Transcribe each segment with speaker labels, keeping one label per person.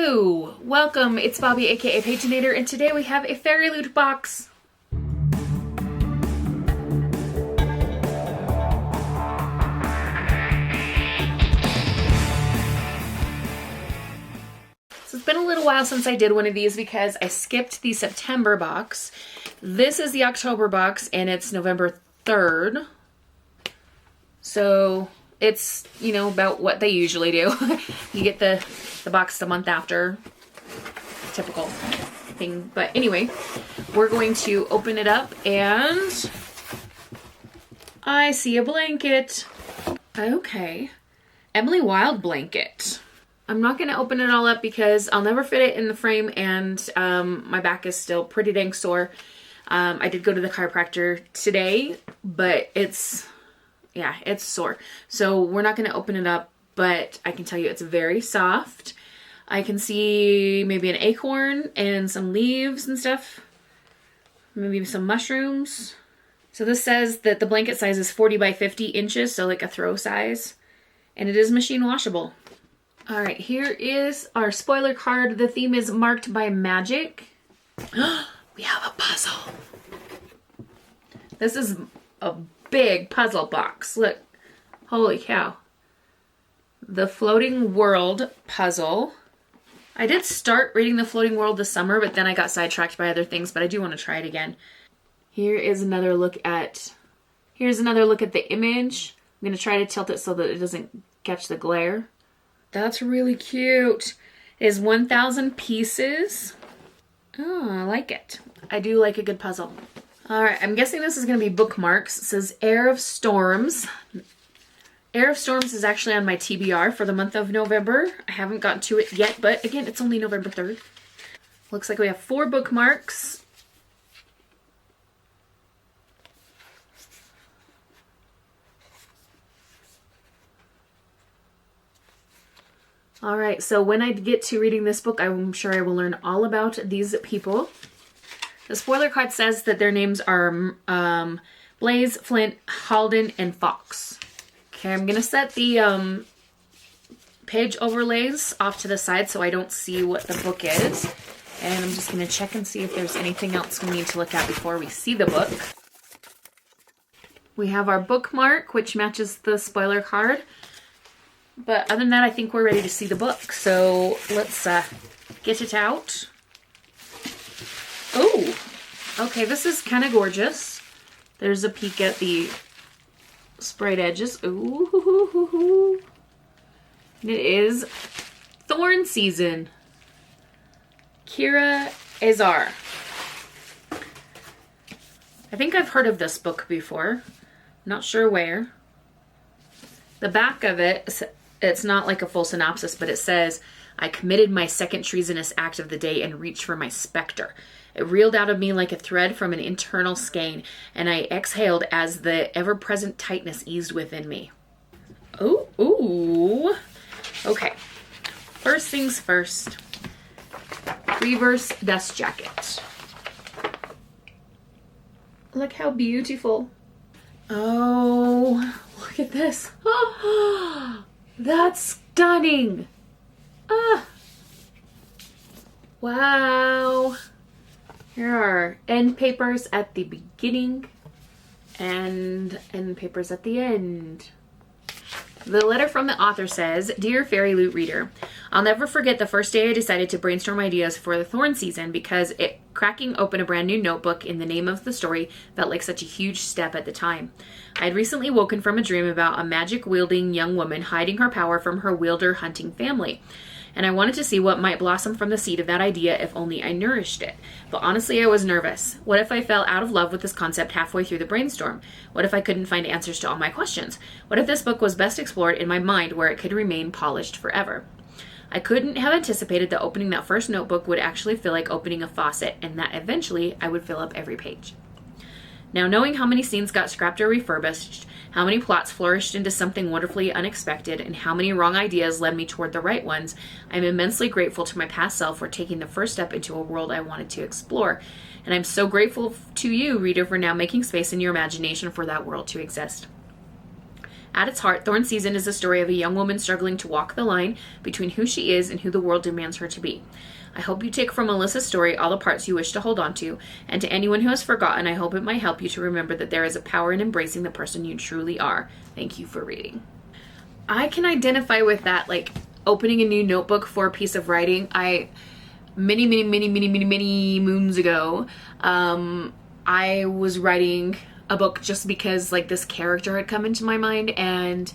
Speaker 1: Hello, welcome, it's Bobi aka Paginator, and today we have a Fairyloot box. So it's been a little while since I did one of these because I skipped the September box. This is the October box and it's November 3rd. So it's, you know, about what they usually do. You get the box the month after. Typical thing. But anyway, we're going to open it up and I see a blanket. Okay. Emily Wilde blanket. I'm not going to open it all up because I'll never fit it in the frame and my back is still pretty dang sore. I did go to the chiropractor today, but it's sore. So we're not going to open it up, but I can tell you it's very soft. I can see maybe an acorn and some leaves and stuff. Maybe some mushrooms. So this says that the blanket size is 40 by 50 inches, so like a throw size. And it is machine washable. All right, here is our spoiler card. The theme is marked by magic. We have a puzzle. This is a big puzzle box. Look, holy cow. The Floating World puzzle. I did start reading The Floating World this summer, but then I got sidetracked by other things, but I do want to try it again. Here's another look at the image. I'm going to try to tilt it so that it doesn't catch the glare. That's really cute. It is 1,000 pieces. Oh, I like it. I do like a good puzzle. All right, I'm guessing this is going to be bookmarks. It says Air of Storms. Air of Storms is actually on my TBR for the month of November. I haven't gotten to it yet, but again, it's only November 3rd. Looks like we have 4 bookmarks. All right, so when I get to reading this book, I'm sure I will learn all about these people. The spoiler card says that their names are Blaze, Flint, Halden, and Fox. Okay, I'm going to set the page overlays off to the side so I don't see what the book is. And I'm just going to check and see if there's anything else we need to look at before we see the book. We have our bookmark, which matches the spoiler card. But other than that, I think we're ready to see the book. So let's get it out. Oh, okay, this is kind of gorgeous. There's a peek at the sprayed edges. Ooh, it is Thorn Season. Kira Azar. I think I've heard of this book before. Not sure where. The back of it, it's not like a full synopsis, but it says, I committed my second treasonous act of the day and reached for my specter. It reeled out of me like a thread from an internal skein, and I exhaled as the ever-present tightness eased within me. Ooh. Okay. First things first. Reverse dust jacket. Look how beautiful. Oh, look at this. Oh, that's stunning. Wow. Here are end papers at the beginning and end papers at the end. The letter from the author says, Dear Fairyloot reader, I'll never forget the first day I decided to brainstorm ideas for the Thorn Season because cracking open a brand new notebook in the name of the story felt like such a huge step at the time. I had recently woken from a dream about a magic-wielding young woman hiding her power from her wielder-hunting family. And I wanted to see what might blossom from the seed of that idea if only I nourished it. But honestly, I was nervous. What if I fell out of love with this concept halfway through the brainstorm? What if I couldn't find answers to all my questions? What if this book was best explored in my mind where it could remain polished forever? I couldn't have anticipated that opening that first notebook would actually feel like opening a faucet, and that eventually I would fill up every page. Now, knowing how many scenes got scrapped or refurbished, how many plots flourished into something wonderfully unexpected, and how many wrong ideas led me toward the right ones, I'm immensely grateful to my past self for taking the first step into a world I wanted to explore. And I'm so grateful to you, reader, for now making space in your imagination for that world to exist. At its heart, Thorn Season is the story of a young woman struggling to walk the line between who she is and who the world demands her to be. I hope you take from Alyssa's story all the parts you wish to hold on to, and to anyone who has forgotten, I hope it might help you to remember that there is a power in embracing the person you truly are. Thank you for reading. I can identify with that, like opening a new notebook for a piece of writing. Many moons ago, I was writing a book just because like this character had come into my mind and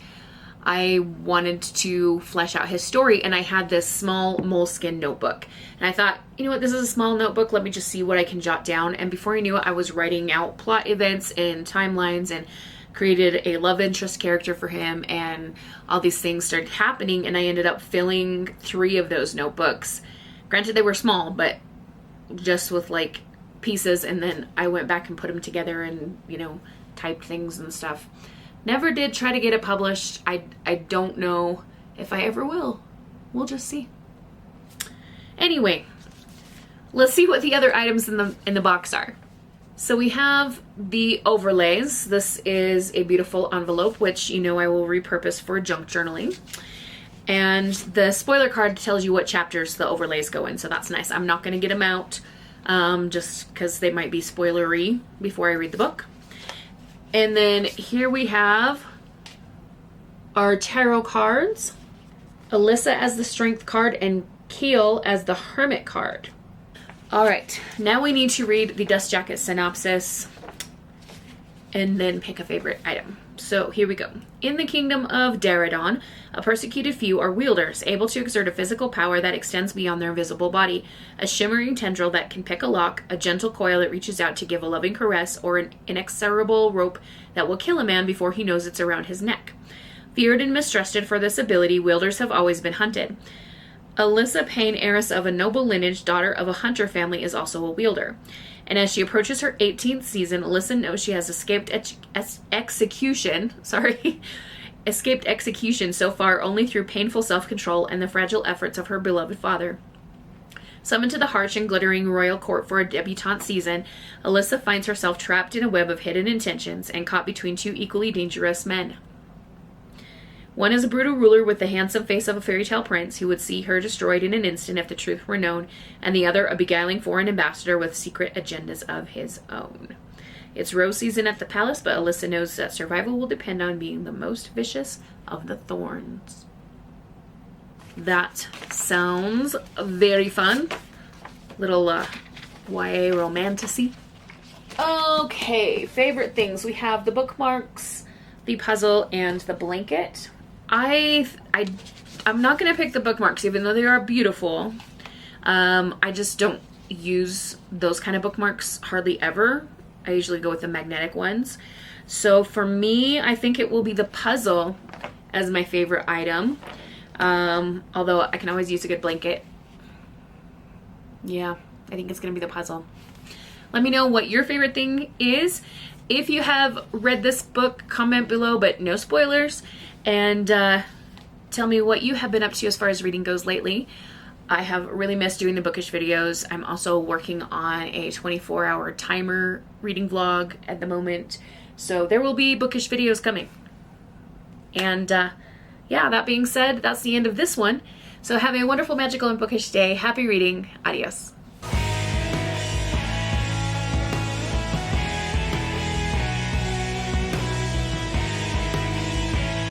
Speaker 1: I wanted to flesh out his story, and I had this small moleskin notebook. And I thought, you know what, this is a small notebook, let me just see what I can jot down. And before I knew it, I was writing out plot events and timelines and created a love interest character for him, and all these things started happening, and I ended up filling 3 of those notebooks. Granted, they were small, but just with like pieces, and then I went back and put them together and, you know, typed things and stuff. Never did try to get it published. I don't know if I ever will. We'll just see. Anyway, let's see what the other items in the box are. So we have the overlays. This is a beautiful envelope, which, you know, I will repurpose for junk journaling. And the spoiler card tells you what chapters the overlays go in, so that's nice. I'm not going to get them out just because they might be spoilery before I read the book. And then here we have our tarot cards. Alyssa as the Strength card and Keel as the Hermit card. All right, now we need to read the Dust Jacket synopsis and then pick a favorite item. So here we go. In the kingdom of Daradon, a persecuted few are wielders, able to exert a physical power that extends beyond their visible body. A shimmering tendril that can pick a lock, a gentle coil that reaches out to give a loving caress, or an inexorable rope that will kill a man before he knows it's around his neck. Feared and mistrusted for this ability, wielders have always been hunted. Alyssa Payne, heiress of a noble lineage, daughter of a hunter family, is also a wielder. And as she approaches her 18th season, Alyssa knows she has escaped execution so far only through painful self-control and the fragile efforts of her beloved father. Summoned to the harsh and glittering royal court for a debutante season, Alyssa finds herself trapped in a web of hidden intentions and caught between 2 equally dangerous men. One is a brutal ruler with the handsome face of a fairy tale prince who would see her destroyed in an instant if the truth were known, and the other a beguiling foreign ambassador with secret agendas of his own. It's rose season at the palace, but Alyssa knows that survival will depend on being the most vicious of the thorns. That sounds very fun. Little YA romantasy. Okay, favorite things. We have the bookmarks, the puzzle, and the blanket. I'm not going to pick the bookmarks, even though they are beautiful. I just don't use those kind of bookmarks hardly ever. I usually go with the magnetic ones. So for me, I think it will be the puzzle as my favorite item. Although I can always use a good blanket. Yeah, I think it's going to be the puzzle. Let me know what your favorite thing is. If you have read this book, comment below, but no spoilers. And tell me what you have been up to as far as reading goes lately. I have really missed doing the bookish videos. I'm also working on a 24-hour timer reading vlog at the moment. So there will be bookish videos coming. And yeah, that being said, that's the end of this one. So have a wonderful, magical, and bookish day. Happy reading. Adios.